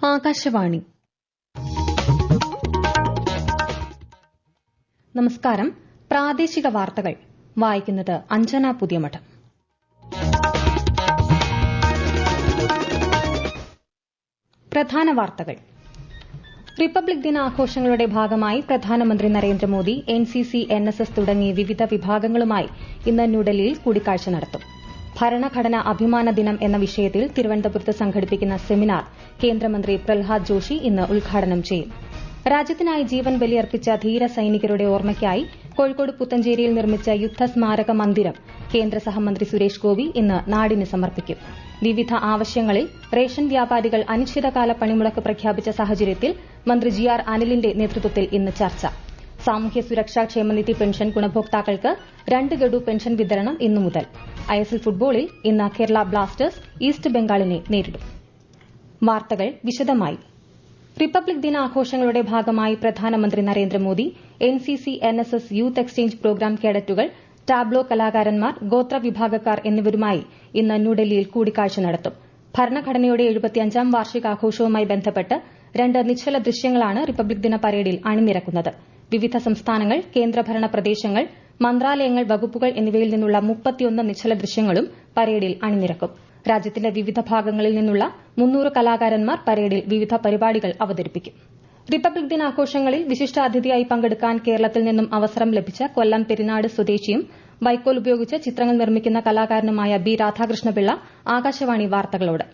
ആകാശവാണി. നമസ്കാരം. പ്രാദേശിക വാർത്തകൾ വായിക്കുന്നത് അഞ്ജന പുതിയമഠം. പ്രധാന വാർത്തകൾ. റിപ്പബ്ലിക് ദിനാഘോഷങ്ങളുടെ ഭാഗമായി പ്രധാനമന്ത്രി നരേന്ദ്രമോദി എൻസിസി, എൻഎസ്എസ് തുടങ്ങി വിവിധ വിഭാഗങ്ങളുമായി ഇന്ന് ന്യൂഡൽഹിയിൽ കൂടിക്കാഴ്ച നടത്തും. ഭരണഘടനാ അഭിമാന ദിനം എന്ന വിഷയത്തിൽ തിരുവനന്തപുരത്ത് സംഘടിപ്പിക്കുന്ന സെമിനാർ കേന്ദ്രമന്ത്രി പ്രഹ്ലാദ് ജോഷി ഇന്ന് ഉദ്ഘാടനം ചെയ്യും. രാജ്യത്തിനായി ജീവൻ ബലിയർപ്പിച്ച ധീര സൈനികരുടെ ഓർമ്മയ്ക്കായി കോഴിക്കോട് പുത്തഞ്ചേരിയിൽ നിർമ്മിച്ച യുദ്ധസ്മാരക മന്ദിരം കേന്ദ്ര സഹമന്ത്രി സുരേഷ് ഗോപി ഇന്ന് നാടിന് സമർപ്പിക്കും. വിവിധ ആവശ്യങ്ങളിൽ റേഷൻ വ്യാപാരികൾ അനിശ്ചിതകാല പണിമുടക്ക് പ്രഖ്യാപിച്ച സാഹചര്യത്തിൽ മന്ത്രി ജി.ആർ. അനിലിന്റെ നേതൃത്വത്തിൽ ഇന്ന് ചർച്ച. സാമൂഹ്യ സുരക്ഷാ ക്ഷേമനിധി പെൻഷൻ ഗുണഭോക്താക്കൾക്ക് 2 ഗഡു പെൻഷൻ വിതരണം ഇന്നു മുതൽ. ഐഎസ്എൽ ഫുട്ബോളിൽ ഇന്ന് കേരള ബ്ലാസ്റ്റേഴ്സ് ഈസ്റ്റ് ബംഗാളിനെ നേരിടും. വാർത്തകൾ വിശദമായി. റിപ്പബ്ലിക് ദിനാഘോഷങ്ങളുടെ ഭാഗമായി പ്രധാനമന്ത്രി Narendra Modi NCC, NSS, youth exchange programme കേഡറ്റുകൾ, tableau കലാകാരന്മാർ, ഗോത്രവിഭാഗക്കാർ എന്നിവരുമായി ഇന്ന് ന്യൂഡൽഹിയിൽ കൂടിക്കാഴ്ച നടത്തും. ഭരണഘടനയുടെ 75ാം വാർഷികാഘോഷവുമായി ബന്ധപ്പെട്ട് 2 നിശ്ചല ദൃശ്യങ്ങളാണ് റിപ്പബ്ലിക് ദിന പരേഡിൽ അണിനിരക്കുന്നത്. വിവിധ സംസ്ഥാനങ്ങൾ, കേന്ദ്രഭരണ പ്രദേശങ്ങൾ, മന്ത്രാലയങ്ങൾ, വകുപ്പുകൾ എന്നിവയിൽ നിന്നുള്ള 31 നിശ്ചല ദൃശ്യങ്ങളും പരേഡിൽ അണിനിരക്കും. രാജ്യത്തിന്റെ വിവിധ ഭാഗങ്ങളിൽ നിന്നുള്ള 300 കലാകാരന്മാർ പരേഡിൽ വിവിധ പരിപാടികൾ അവതരിപ്പിക്കും. റിപ്പബ്ലിക് ദിനാഘോഷങ്ങളിൽ വിശിഷ്ടാതിഥിയായി പങ്കെടുക്കാൻ കേരളത്തിൽ നിന്നും അവസരം ലഭിച്ച കൊല്ലം പെരിനാട് സ്വദേശിയും വൈക്കോൽ ഉപയോഗിച്ച് ചിത്രങ്ങൾ നിർമ്മിക്കുന്ന കലാകാരനുമായ ബി. രാധാകൃഷ്ണപിള്ള ആകാശവാണി വാർത്തകളോട്.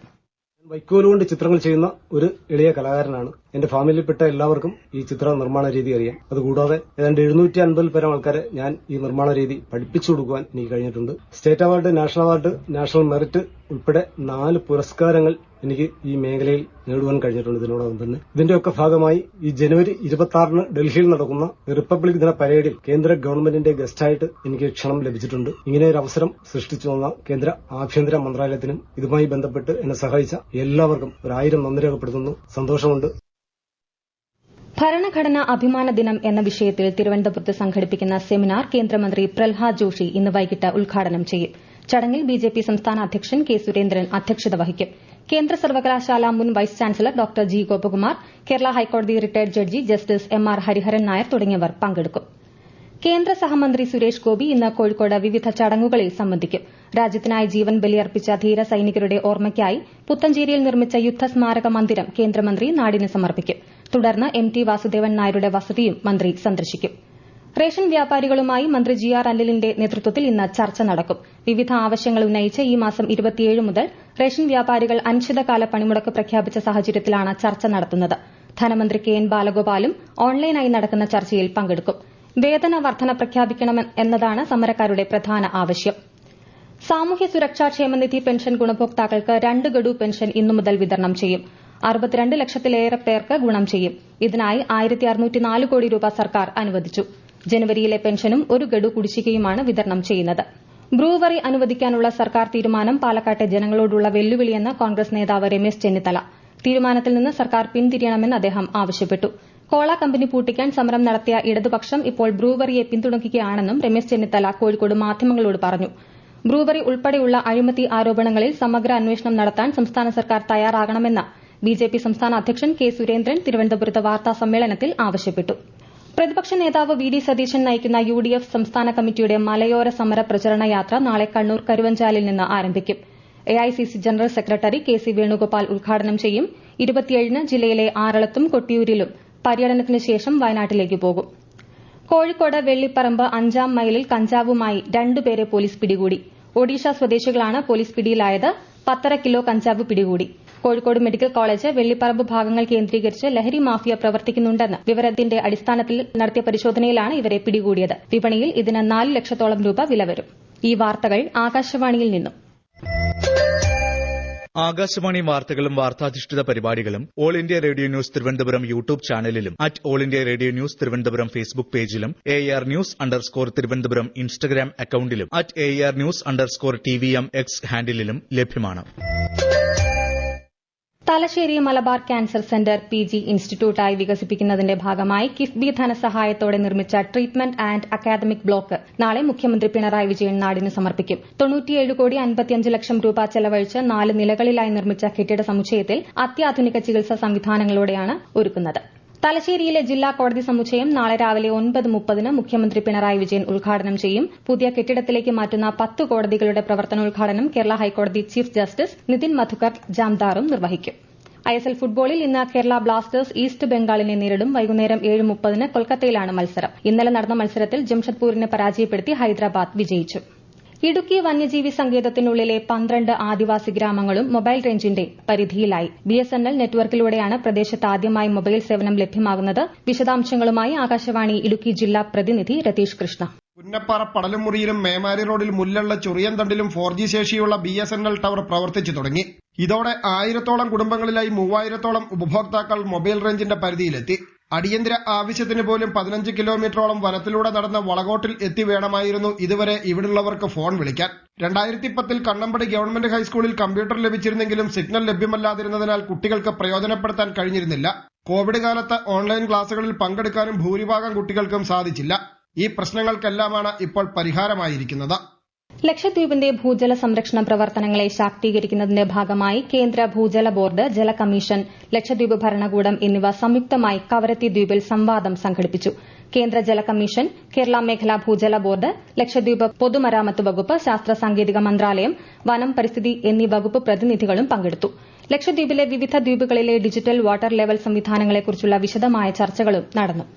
വൈക്കോൽ കൊണ്ട് ചിത്രങ്ങൾ ചെയ്യുന്ന ഒരു എളിയ കലാകാരനാണ്. എന്റെ ഫാമിലിയിൽപ്പെട്ട എല്ലാവർക്കും ഈ ചിത്ര നിർമ്മാണ രീതി അറിയാം. അതുകൂടാതെ ഏതാണ്ട് 750 പേരം ആൾക്കാരെ ഞാൻ ഈ നിർമ്മാണ രീതി പഠിപ്പിച്ചു കൊടുക്കുവാൻ എനിക്ക് കഴിഞ്ഞിട്ടുണ്ട്. State award, national award, national merit ഉൾപ്പെടെ 4 പുരസ്കാരങ്ങൾ എനിക്ക് ഈ മേഖലയിൽ നേടുവാൻ കഴിഞ്ഞിട്ടുണ്ട്. ഇതിനോടൊപ്പം തന്നെ ഇതിന്റെയൊക്കെ ഭാഗമായി ഈ ജനുവരി 26 ഡൽഹിയിൽ നടക്കുന്ന റിപ്പബ്ലിക് ദിന പരേഡിൽ കേന്ദ്ര ഗവൺമെന്റിന്റെ ഗസ്റ്റായിട്ട് എനിക്ക് ക്ഷണം ലഭിച്ചിട്ടുണ്ട്. ഇങ്ങനെ ഒരു അവസരം സൃഷ്ടിച്ചു തന്ന കേന്ദ്ര ആഭ്യന്തര മന്ത്രാലയത്തിനും ഇതുമായി ബന്ധപ്പെട്ട് എന്നെ സഹായിച്ച എല്ലാവർക്കും 1000 നന്ദി രേഖപ്പെടുത്തുന്നു. സന്തോഷമുണ്ട്. ഭരണഘടനാ അഭിമാന ദിനം എന്ന വിഷയത്തിൽ തിരുവനന്തപുരത്ത് സംഘടിപ്പിക്കുന്ന സെമിനാർ കേന്ദ്രമന്ത്രി പ്രഹ്ലാദ് ജോഷി ഇന്ന് വൈകിട്ട് ഉദ്ഘാടനം ചെയ്യും. ചടങ്ങിൽ ബിജെപി സംസ്ഥാന അധ്യക്ഷൻ കെ. സുരേന്ദ്രൻ അധ്യക്ഷത വഹിക്കും. കേന്ദ്ര സർവകലാശാല മുൻ vice chancellor doctor G. Gopakumar, Kerala ഹൈക്കോടതി retired judge justice M R. Hariharan Nair തുടങ്ങിയവർ പങ്കെടുക്കും. കേന്ദ്ര സഹമന്ത്രി സുരേഷ് ഗോപി ഇന്ന് കോഴിക്കോട് വിവിധ ചടങ്ങുകളിൽ സംബന്ധിക്കും. രാജ്യത്തിനായി ജീവൻ ബലിയർപ്പിച്ച ധീര സൈനികരുടെ ഓർമ്മയ്ക്കായി പുത്തഞ്ചേരിയിൽ നിർമ്മിച്ച യുദ്ധസ്മാരക മന്ദിരം കേന്ദ്രമന്ത്രി നാടിന് സമർപ്പിക്കും. തുടർന്ന് എം.ടി. വാസുദേവൻ നായരുടെ വസതിയും മന്ത്രി സന്ദർശിക്കും. റേഷൻ വ്യാപാരികളുമായി മന്ത്രി ജി.ആർ. അനിലിന്റെ നേതൃത്വത്തിൽ ഇന്ന് ചർച്ച നടക്കും. വിവിധ ആവശ്യങ്ങൾ ഉന്നയിച്ച് ഈ മാസം 27 മുതൽ റേഷൻ വ്യാപാരികൾ അനിശ്ചിതകാല പണിമുടക്ക് പ്രഖ്യാപിച്ച സാഹചര്യത്തിലാണ് ചർച്ച നടത്തുന്നത്. ധനമന്ത്രി കെ. എൻ. ബാലഗോപാലും ഓൺലൈനായി നടക്കുന്ന ചർച്ചയിൽ പങ്കെടുക്കും. വേതന വർധന പ്രഖ്യാപിക്കണം എന്നതാണ് സമരക്കാരുടെ പ്രധാന ആവശ്യം. സാമൂഹ്യ സുരക്ഷാ ക്ഷേമനിധി പെൻഷൻ ഗുണഭോക്താക്കൾക്ക് 2 ഗഡു പെൻഷൻ ഇന്നു മുതൽ വിതരണം ചെയ്യും. 62 ലക്ഷത്തിലേറെ പേർക്ക് ഗുണം ചെയ്യും. ഇതിനായി 1604 കോടി രൂപ സർക്കാർ അനുവദിച്ചു. ജനുവരിയിലെ പെൻഷനും 1 ഗഡു കുടിശ്ശികയുമാണ് വിതരണം ചെയ്യുന്നത്. ബ്രൂവറി അനുവദിക്കാനുള്ള സർക്കാർ തീരുമാനം പാലക്കാട്ടെ ജനങ്ങളോടുള്ള വെല്ലുവിളിയെന്ന് കോൺഗ്രസ് നേതാവ് രമേശ് ചെന്നിത്തല. തീരുമാനത്തിൽ നിന്ന് സർക്കാർ പിന്തിരിയണമെന്ന് അദ്ദേഹം ആവശ്യപ്പെട്ടു. കോള കമ്പനി പൂട്ടിക്കാൻ സമരം നടത്തിയ ഇടതുപക്ഷം ഇപ്പോൾ ബ്രൂവറിയെ പിന്തുണയ്ക്കുകയാണെന്നും രമേശ് ചെന്നിത്തല കോഴിക്കോട് മാധ്യമങ്ങളോട് പറഞ്ഞു. ബ്രൂവറി ഉൾപ്പെടെയുള്ള അഴിമതി ആരോപണങ്ങളിൽ സമഗ്ര അന്വേഷണം നടത്താൻ സംസ്ഥാന സർക്കാർ തയ്യാറാകണമെന്ന് ബിജെപി സംസ്ഥാന അധ്യക്ഷൻ കെ. സുരേന്ദ്രൻ തിരുവനന്തപുരത്ത് വാർത്താസമ്മേളനത്തിൽ ആവശ്യപ്പെട്ടു. പ്രതിപക്ഷ നേതാവ് വി. ഡി. സതീശൻ നയിക്കുന്ന യുഡിഎഫ് സംസ്ഥാന കമ്മിറ്റിയുടെ മലയോര സമര പ്രചരണ യാത്ര നാളെ കണ്ണൂർ കരുവഞ്ചാലിൽ നിന്ന് ആരംഭിക്കും. AICC general secretary K. C. Venugopal ഉദ്ഘാടനം ചെയ്യും. 27-ന് ജില്ലയിലെ ആറളത്തും കൊട്ടിയൂരിലും പര്യടനത്തിന് ശേഷം വയനാട്ടിലേക്ക് പോകും. കോഴിക്കോട് വെള്ളിപ്പറമ്പ് 5-ാം മൈലിൽ കഞ്ചാവുമായി 2 പേരെ പോലീസ് പിടികൂടി. ഒഡീഷ സ്വദേശികളാണ് പോലീസ് പിടിയിലായത്. 1.5 കിലോ കഞ്ചാവ് പിടികൂടി. കോഴിക്കോട് മെഡിക്കൽ കോളേജ്, വെള്ളിപ്പറമ്പ് ഭാഗങ്ങൾ കേന്ദ്രീകരിച്ച് ലഹരി മാഫിയ പ്രവർത്തിക്കുന്നുണ്ടെന്ന് വിവരത്തിന്റെ അടിസ്ഥാനത്തിൽ നടത്തിയ പരിശോധനയിലാണ് ഇവരെ പിടികൂടിയത്. വിപണിയിൽ ഇതിന് 4 ലക്ഷത്തോളം രൂപ വില വരും. ഈ വാർത്തകൾ ആകാശവാണിയിൽ നിന്നും. ആകാശവാണി വാർത്തകളും വാർത്താധിഷ്ഠിത പരിപാടികളും all India radio news Thiruvananthapuram YouTube ചാനലിലും all India radio news Thiruvananthapuram Facebook പേജിലും AR News_ തിരുവനന്തപുരം ഇൻസ്റ്റഗ്രാം അക്കൌണ്ടിലും AR News_TVM X ഹാൻഡിലും ലഭ്യമാണ്. Thalassery Malabar cancer centre PG ഇൻസ്റ്റിറ്റ്യൂട്ടായി വികസിപ്പിക്കുന്നതിന്റെ ഭാഗമായി കിഫ്ബി ധനസഹായത്തോടെ നിർമ്മിച്ച ട്രീറ്റ്മെന്റ് ആന്റ് അക്കാദമിക് ബ്ലോക്ക് നാളെ മുഖ്യമന്ത്രി പിണറായി വിജയൻ നാടിന് സമർപ്പിക്കും. 97,55,00,000 രൂപ ചെലവഴിച്ച് 4 നിലകളിലായി നിർമ്മിച്ച കെട്ടിട സമുച്ചയത്തിൽ അത്യാധുനിക ചികിത്സാ സംവിധാനങ്ങളോടെയാണ് ഒരുക്കുന്നത്. തലശ്ശേരിയിലെ ജില്ലാ കോടതി സമുച്ചയം നാളെ രാവിലെ 9:30 മുഖ്യമന്ത്രി പിണറായി വിജയൻ ഉദ്ഘാടനം ചെയ്യും. പുതിയ കെട്ടിടത്തിലേക്ക് മാറ്റുന്ന 10 കോടതികളുടെ പ്രവർത്തനോദ്ഘാടനം കേരള ഹൈക്കോടതി ചീഫ് ജസ്റ്റിസ് നിതിൻ മധുക്കർ ജാംദാറും നിർവഹിക്കും. ISL ഫുട്ബോളിൽ ഇന്ന് കേരള ബ്ലാസ്റ്റേഴ്സ് ഈസ്റ്റ് ബംഗാളിനെ നേരിടും. വൈകുന്നേരം 7:30 കൊൽക്കത്തയിലാണ് മത്സരം. ഇന്നലെ നടന്ന മത്സരത്തിൽ ജംഷഡ്പൂരിനെ പരാജയപ്പെടുത്തി ഹൈദരാബാദ് വിജയിച്ചു. ഇടുക്കി വന്യജീവി സങ്കേതത്തിനുള്ളിലെ 12 ആദിവാസി ഗ്രാമങ്ങളും മൊബൈൽ റേഞ്ചിന്റെ പരിധിയിലായി. BSNL നെറ്റ്വർക്കിലൂടെയാണ് പ്രദേശത്ത് ആദ്യമായി മൊബൈൽ സേവനം ലഭ്യമാകുന്നത്. വിശദാംശങ്ങളുമായി ആകാശവാണി ഇടുക്കി ജില്ലാ പ്രതിനിധി രതീഷ് കൃഷ്ണ. പുന്നപ്പാറ പടലുമുറിയിലും മേമാരി റോഡിൽ മുല്ലുള്ള ചൊറിയൻതണ്ടിലും 4G ശേഷിയുള്ള BSNL ടവർ പ്രവർത്തിച്ചു തുടങ്ങി. ഇതോടെ 1000-ഓളം കുടുംബങ്ങളിലായി 3000-ഓളം ഉപഭോക്താക്കൾ മൊബൈൽ റേഞ്ചിന്റെ പരിധിയിലെത്തി. അടിയന്തര ആവശ്യത്തിന് പോലും 15 കിലോമീറ്ററോളം വനത്തിലൂടെ നടന്ന വളകോട്ടിൽ എത്തി വേണമായിരുന്നു ഇതുവരെ ഇവിടുള്ളവർക്ക് ഫോൺ വിളിക്കാൻ. 2010 കണ്ണമ്പടി ഗവൺമെന്റ് ഹൈസ്കൂളിൽ കമ്പ്യൂട്ടർ ലഭിച്ചിരുന്നെങ്കിലും സിഗ്നൽ ലഭ്യമല്ലാതിരുന്നതിനാൽ കുട്ടികൾക്ക് പ്രയോജനപ്പെടുത്താൻ കഴിഞ്ഞിരുന്നില്ല. കോവിഡ് കാലത്ത് ഓൺലൈൻ ക്ലാസുകളിൽ പങ്കെടുക്കാനും ഭൂരിഭാഗം കുട്ടികൾക്കും സാധിച്ചില്ല. ഈ പ്രശ്നങ്ങൾക്കെല്ലാമാണ് ഇപ്പോൾ പരിഹാരമായിരിക്കുന്നത്. ലക്ഷദ്വീപിന്റെ ഭൂജല സംരക്ഷണ പ്രവർത്തനങ്ങളെ ശാക്തീകരിക്കുന്നതിന്റെ ഭാഗമായി കേന്ദ്ര ഭൂജല ബോർഡ്, ജല കമ്മീഷൻ, ലക്ഷദ്വീപ് ഭരണകൂടം എന്നിവ സംയുക്തമായി കവരത്തി ദ്വീപിൽ സംവാദം സംഘടിപ്പിച്ചു. കേന്ദ്ര ജല കമ്മീഷൻ, കേരള മേഖലാ ഭൂജല ബോർഡ്, ലക്ഷദ്വീപ് പൊതുമരാമത്ത് വകുപ്പ്, ശാസ്ത്ര സാങ്കേതിക മന്ത്രാലയം, വനം, പരിസ്ഥിതി എന്നീ വകുപ്പ് പ്രതിനിധികളും പങ്കെടുത്തു. ലക്ഷദ്വീപിലെ വിവിധ ദ്വീപുകളിലെ ഡിജിറ്റൽ വാട്ടർ ലെവൽ സംവിധാനങ്ങളെക്കുറിച്ചുള്ള വിശദമായ ചർച്ചകളും നടന്നു.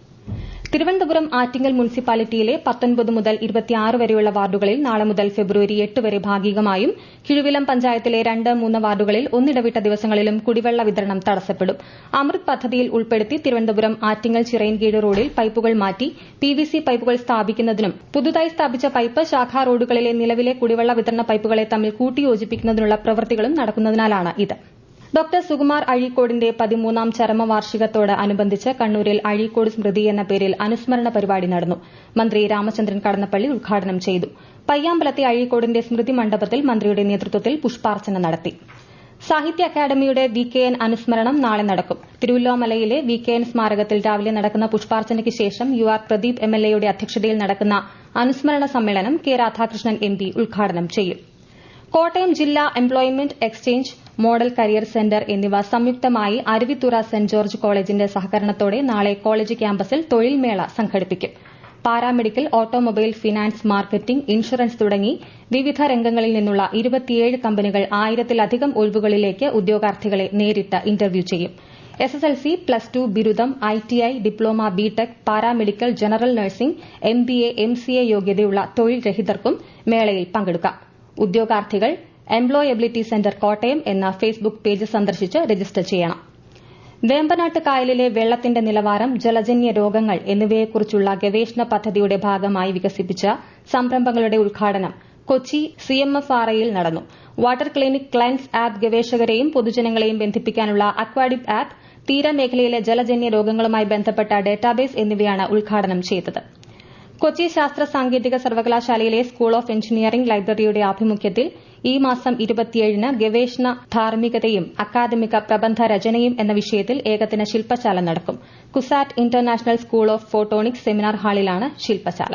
തിരുവനന്തപുരം ആറ്റിങ്ങൽ മുനിസിപ്പാലിറ്റിയിലെ 19 മുതൽ 26 വരെയുള്ള വാർഡുകളിൽ നാളെ മുതൽ ഫെബ്രുവരി 8 വരെ ഭാഗികമായും, കിഴുവിലം പഞ്ചായത്തിലെ 2, 3 വാർഡുകളിൽ ഒന്നിടവിട്ട ദിവസങ്ങളിലും കുടിവെള്ള വിതരണം തടസ്സപ്പെടും. അമൃത് പദ്ധതിയിൽ ഉൾപ്പെടുത്തി തിരുവനന്തപുരം ആറ്റിങ്ങൽ ചിറയൻകീഴ് റോഡിൽ പൈപ്പുകൾ മാറ്റി PVC പൈപ്പുകൾ സ്ഥാപിക്കുന്നതിനും പുതുതായി സ്ഥാപിച്ച പൈപ്പ് ശാഖാ റോഡുകളിലെ നിലവിലെ കുടിവെള്ള വിതരണ പൈപ്പുകളെ തമ്മിൽ കൂട്ടിയോജിപ്പിക്കുന്നതിനുള്ള പ്രവൃത്തികളും നടക്കുന്നതിനാലാണ് ഇത്. ഡോക്ടർ സുകുമാർ അഴീക്കോടിന്റെ 13ാം ചരമവാർഷികത്തോട് അനുബന്ധിച്ച് കണ്ണൂരിൽ അഴീക്കോട് സ്മൃതി എന്ന പേരിൽ അനുസ്മരണ പരിപാടി നടന്നു. മന്ത്രി രാമചന്ദ്രൻ കടന്നപ്പള്ളി ഉദ്ഘാടനം ചെയ്തു. പയ്യാമ്പലത്തെ അഴീക്കോടിന്റെ സ്മൃതി മണ്ഡപത്തിൽ മന്ത്രിയുടെ നേതൃത്വത്തിൽ പുഷ്പാർച്ചന നടത്തി. സാഹിത്യ അക്കാദമിയുടെ VKN അനുസ്മരണം നാളെ നടക്കും. തിരുവല്ലോമലയിലെ VKN സ്മാരകത്തിൽ രാവിലെ നടക്കുന്ന പുഷ്പാർച്ചനയ്ക്ക് ശേഷം UR പ്രദീപ് MLAയുടെ അധ്യക്ഷതയിൽ നടക്കുന്ന അനുസ്മരണ സമ്മേളനം K രാധാകൃഷ്ണൻ MP ഉദ്ഘാടനം ചെയ്യും. കോട്ടയം ജില്ലാ employment exchange, model career centre എന്നിവ സംയുക്തമായി അരുവിത്തുറ സെന്റ് ജോർജ് കോളേജിന്റെ സഹകരണത്തോടെ നാളെ കോളേജ് ക്യാമ്പസിൽ തൊഴിൽമേള സംഘടിപ്പിക്കും. Paramedical, automobile, finance, marketing, insurance തുടങ്ങി വിവിധ രംഗങ്ങളിൽ നിന്നുള്ള 27 കമ്പനികൾ 1000-ലധികം ഒഴിവുകളിലേക്ക് ഉദ്യോഗാർത്ഥികളെ നേരിട്ട് ഇന്റർവ്യൂ ചെയ്യും. SSLC, +2, ബിരുദം, ITI, diploma, BTech, paramedical, general nursing, MBA, MCA യോഗ്യതയുള്ള തൊഴിൽ രഹിതർക്കും മേളയിൽ പങ്കെടുക്കാം. ഉദ്യോഗാർത്ഥികൾ എംപ്ലോയബിലിറ്റി സെന്റർ കോട്ടയം എന്ന ഫേസ്ബുക്ക് പേജ് സന്ദർശിച്ച് രജിസ്റ്റർ ചെയ്യണം. വേമ്പനാട്ട് കായലിലെ വെള്ളത്തിന്റെ നിലവാരം, ജലജന്യ രോഗങ്ങൾ എന്നിവയെക്കുറിച്ചുള്ള ഗവേഷണ പദ്ധതിയുടെ ഭാഗമായി വികസിപ്പിച്ച സംരംഭങ്ങളുടെ ഉദ്ഘാടനം കൊച്ചി CMFRAയിൽ നടന്നു. വാട്ടർ ക്ലിനിക് ക്ലൈൻസ് ആപ്പ് ഗവേഷകരെയും പൊതുജനങ്ങളെയും ബന്ധിപ്പിക്കാനുള്ള അക്വാഡിക് ആപ്പ്, തീരമേഖലയിലെ ജലജന്യ രോഗങ്ങളുമായി ബന്ധപ്പെട്ട ഡേറ്റാബേസ് എന്നിവയാണ് ഉദ്ഘാടനം ചെയ്തത്. കൊച്ചി ശാസ്ത്ര സാങ്കേതിക സർവകലാശാലയിലെ സ്കൂൾ ഓഫ് എഞ്ചിനീയറിംഗ് ലൈബ്രറിയുടെ ആഭിമുഖ്യത്തിൽ ഈ മാസം 27-ന് ഗവേഷണ ധാർമ്മികതയും അക്കാദമിക പ്രബന്ധ രചനയും എന്ന വിഷയത്തിൽ ഏകദിന ശില്പശാല നടക്കും. CUSAT international school of photonics seminar ഹാളിലാണ് ശില്പശാല.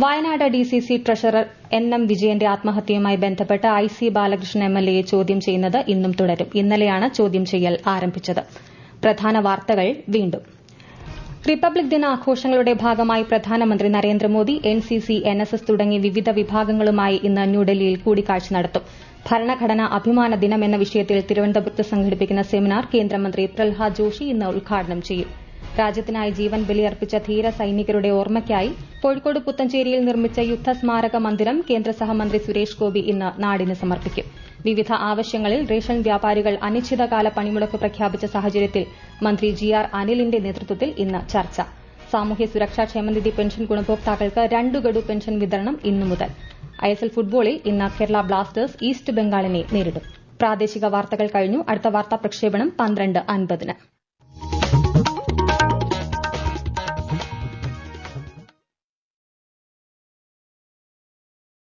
വയനാട് DCC ട്രഷറർ NM വിജയന്റെ ആത്മഹത്യയുമായി ബന്ധപ്പെട്ട് IC ബാലകൃഷ്ണൻ MLAയെ ചോദ്യം ചെയ്യുന്നത് ഇന്നും തുടരും. ഇന്നലെയാണ് ചോദ്യം ചെയ്യൽ ആരംഭിച്ചത്. പ്രധാന വാർത്തകൾ വീണ്ടും. റിപ്പബ്ലിക് ദിന ആഘോഷങ്ങളുടെ ഭാഗമായി പ്രധാനമന്ത്രി നരേന്ദ്രമോദി NCC, NSS തുടങ്ങി വിവിധ വിഭാഗങ്ങളുമായി ഇന്ന് ന്യൂഡൽഹിയിൽ കൂടിക്കാഴ്ച നടത്തും. ഭരണഘടനാ അഭിമാന ദിനം എന്ന വിഷയത്തിൽ തിരുവനന്തപുരത്ത് സംഘടിപ്പിക്കുന്ന സെമിനാർ കേന്ദ്രമന്ത്രി പ്രഹ്ലാദ് ജോഷി ഇന്ന് ഉദ്ഘാടനം ചെയ്യും. രാജ്യത്തിനായി ജീവൻ ബലിയർപ്പിച്ച ധീര സൈനികരുടെ ഓർമ്മയ്ക്കായി കോഴിക്കോട് പുത്തഞ്ചേരിയിൽ നിർമ്മിച്ച യുദ്ധസ്മാരക മന്ദിരം കേന്ദ്ര സഹമന്ത്രി സുരേഷ് ഗോപി ഇന്ന് നാടിന് സമർപ്പിക്കും. വിവിധ ആവശ്യങ്ങളിൽ റേഷൻ വ്യാപാരികൾ അനിശ്ചിതകാല പണിമുടക്ക് പ്രഖ്യാപിച്ച സാഹചര്യത്തിൽ മന്ത്രി GR അനിലിന്റെ നേതൃത്വത്തിൽ ഇന്ന് ചർച്ച. സാമൂഹ്യ സുരക്ഷാ ക്ഷേമനിധി പെൻഷൻ ഗുണഭോക്താക്കൾക്ക് 2 ഗഡു പെൻഷൻ വിതരണം ഇന്നു മുതൽ. ISL ഫുട്ബോളിൽ ഇന്ന് കേരള ബ്ലാസ്റ്റേഴ്സ് ഈസ്റ്റ് ബംഗാളിനെ നേരിടും. പ്രാദേശിക വാർത്തകൾ കഴിഞ്ഞു. അടുത്ത വാർത്താ പ്രക്ഷേപണം 12:50-ന്.